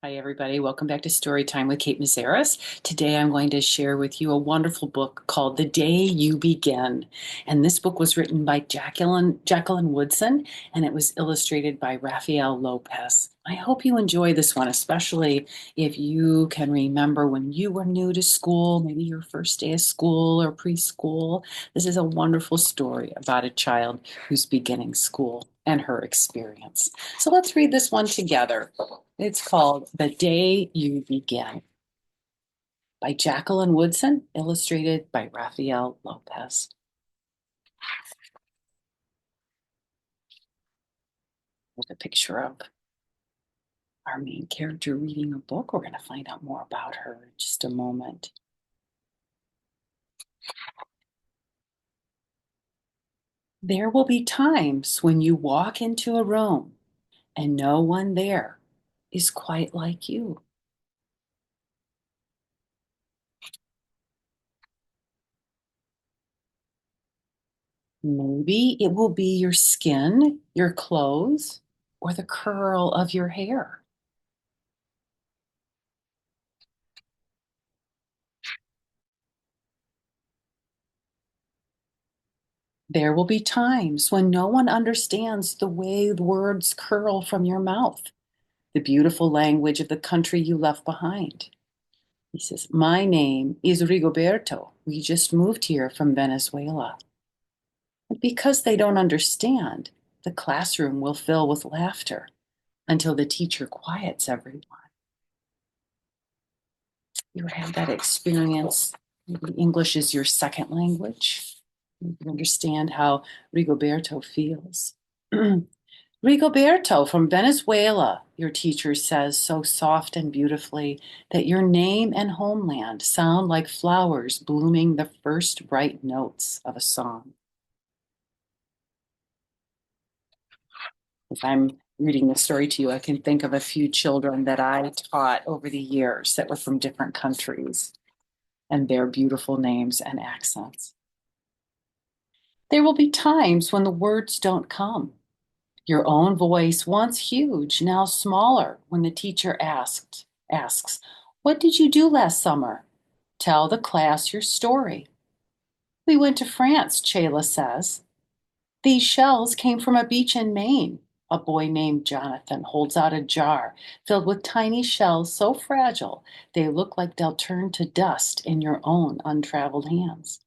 Hi, everybody. Welcome back to Storytime with Kate Meszaros. Today, I'm going to share with you a wonderful book called The Day You Begin. And this book was written by Jacqueline Woodson, and it was illustrated by Rafael Lopez. I hope you enjoy this one, especially if you can remember when you were new to school, maybe your first day of school or preschool. This is a wonderful story about a child who's beginning school and her experience. So let's read this one together. It's called The Day You Begin by Jacqueline Woodson, illustrated by Rafael Lopez. With a picture of our main character reading a book. We're going to find out more about her in just a moment. There will be times when you walk into a room and no one there is quite like you. Maybe it will be your skin, your clothes, or the curl of your hair. There will be times when no one understands the way words curl from your mouth, the beautiful language of the country you left behind. He says, "My name is Rigoberto. We just moved here from Venezuela." But because they don't understand, the classroom will fill with laughter until the teacher quiets everyone. You ever had that experience? Maybe English is your second language. You can understand how Rigoberto feels. Rigoberto from Venezuela, your teacher says so soft and beautifully that your name and homeland sound like flowers blooming the first bright notes of a song. If I'm reading the story to you, I can think of a few children that I taught over the years that were from different countries and their beautiful names and accents. There will be times when the words don't come. Your own voice, once huge, now smaller, when the teacher asks, "What did you do last summer? Tell the class your story." "We went to France," Chayla says. "These shells came from a beach in Maine." A boy named Jonathan holds out a jar filled with tiny shells so fragile they look like they'll turn to dust in your own untraveled hands.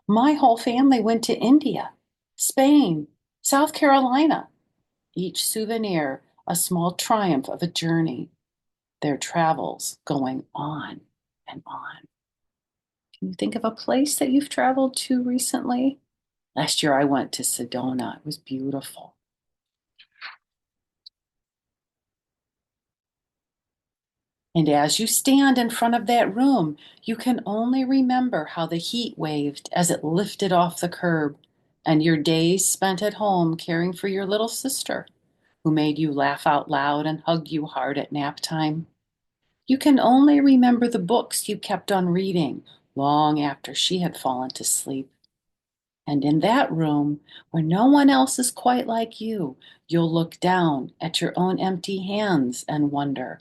"My whole family went to India, Spain, South Carolina." Each souvenir a small triumph of a journey, their travels going on and on. Can you think of a place that you've traveled to recently? Last year I went to Sedona. It was beautiful. And as you stand in front of that room, you can only remember how the heat waved as it lifted off the curb, and your days spent at home caring for your little sister, who made you laugh out loud and hug you hard at nap time. You can only remember the books you kept on reading long after she had fallen to sleep. And in that room, where no one else is quite like you, you'll look down at your own empty hands and wonder,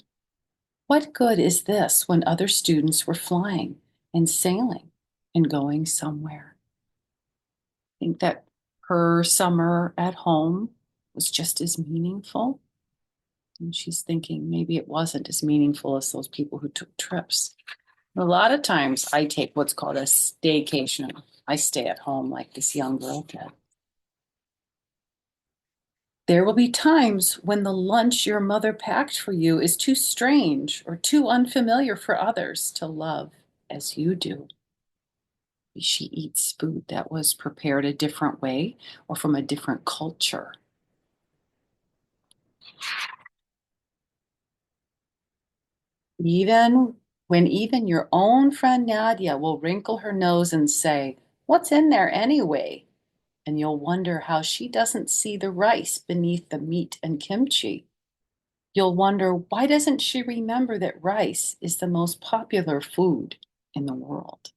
what good is this when other students were flying and sailing and going somewhere? I think that her summer at home was just as meaningful. And she's thinking maybe it wasn't as meaningful as those people who took trips. A lot of times I take what's called a staycation. I stay at home like this young girl did. There will be times when the lunch your mother packed for you is too strange or too unfamiliar for others to love as you do. She eats food that was prepared a different way or from a different culture. Even your own friend Nadia will wrinkle her nose and say, "What's in there anyway?" And you'll wonder how she doesn't see the rice beneath the meat and kimchi. You'll wonder, why doesn't she remember that rice is the most popular food in the world?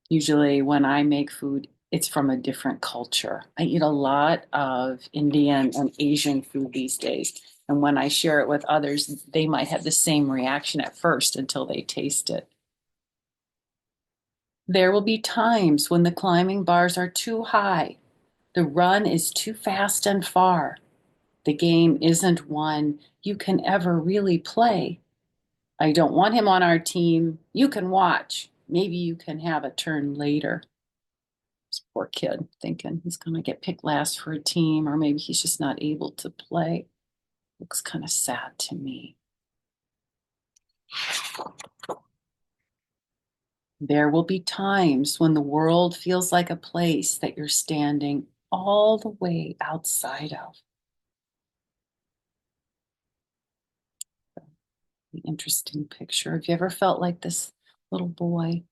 Usually, when I make food, It's from a different culture. I eat a lot of Indian and Asian food these days. And when I share it with others, they might have the same reaction at first until they taste it. There will be times when the climbing bars are too high, the run is too fast and far. The game isn't one you can ever really play. I don't want him on our team. You can watch. Maybe you can have a turn later. This poor kid thinking he's going to get picked last for a team, or maybe he's just not able to play. Looks kind of sad to me. There will be times when the world feels like a place that you're standing all the way outside of. The interesting picture. Have you ever felt like this little boy?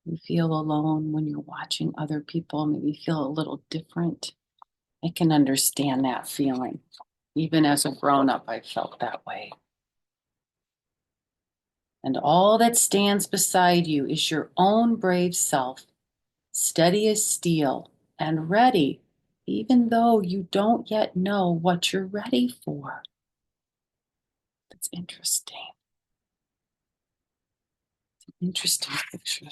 You feel alone when you're watching other people, maybe feel a little different. I can understand that feeling. Even as a grown-up, I felt that way. And all that stands beside you is your own brave self, steady as steel and ready, even though you don't yet know what you're ready for. That's interesting. It's an interesting picture.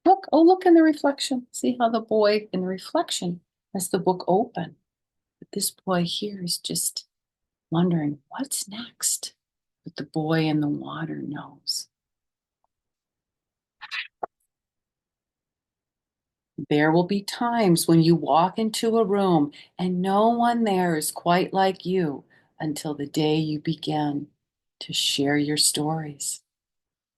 Look, oh, look in the reflection. See how the boy in the reflection has the book open. But this boy here is just wondering what's next. But the boy in the water knows. There will be times when you walk into a room and no one there is quite like you until the day you begin to share your stories.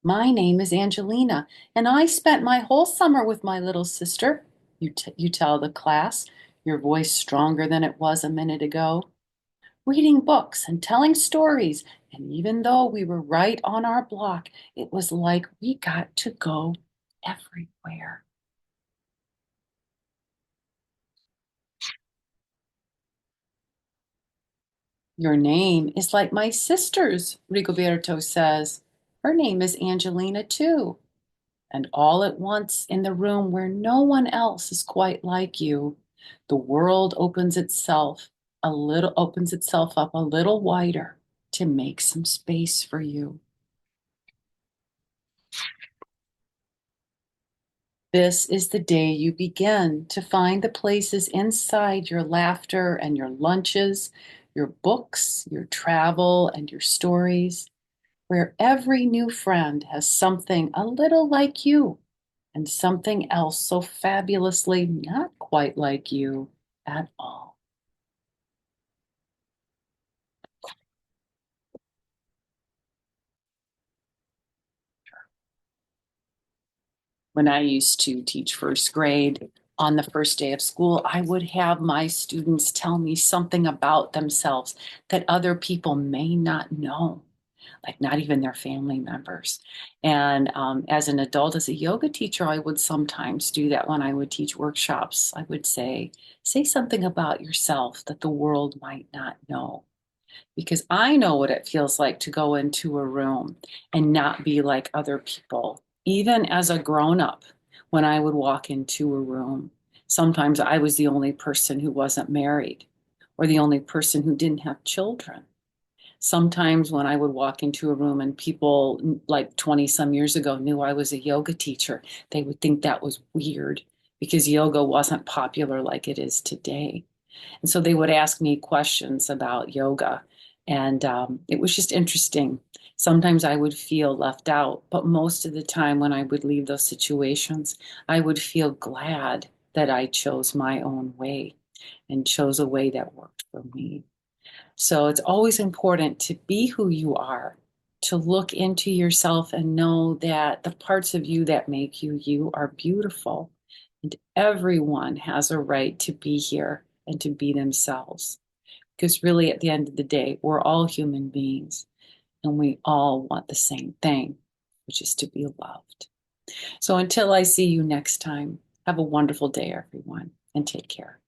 My name is Angelina, and I spent my whole summer with my little sister. You tell the class, your voice stronger than it was a minute ago, reading books and telling stories. And even though we were right on our block, it was like we got to go everywhere. Your name is like my sister's, Rigoberto says. Her name is Angelina, too. And all at once, in the room where no one else is quite like you, the world opens itself up a little wider to make some space for you. This is the day you begin to find the places inside your laughter and your lunches, your books, your travel, and your stories, where every new friend has something a little like you and something else so fabulously not quite like you at all. When I used to teach first grade, on the first day of school, I would have my students tell me something about themselves that other people may not know, like not even their family members. And as an adult, as a yoga teacher, I would sometimes do that when I would teach workshops. I would say something about yourself that the world might not know. Because I know what it feels like to go into a room and not be like other people. Even as a grown up, when I would walk into a room, sometimes I was the only person who wasn't married or the only person who didn't have children. Sometimes when I would walk into a room and people like 20 some years ago knew I was a yoga teacher, they would think that was weird because yoga wasn't popular like it is today. And so they would ask me questions about yoga. And it was just interesting. Sometimes I would feel left out, but most of the time when I would leave those situations, I would feel glad that I chose my own way and chose a way that worked for me. So it's always important to be who you are, to look into yourself and know that the parts of you that make you you are beautiful. And everyone has a right to be here and to be themselves. Because really, at the end of the day, we're all human beings and we all want the same thing, which is to be loved. So until I see you next time, have a wonderful day, everyone, and take care.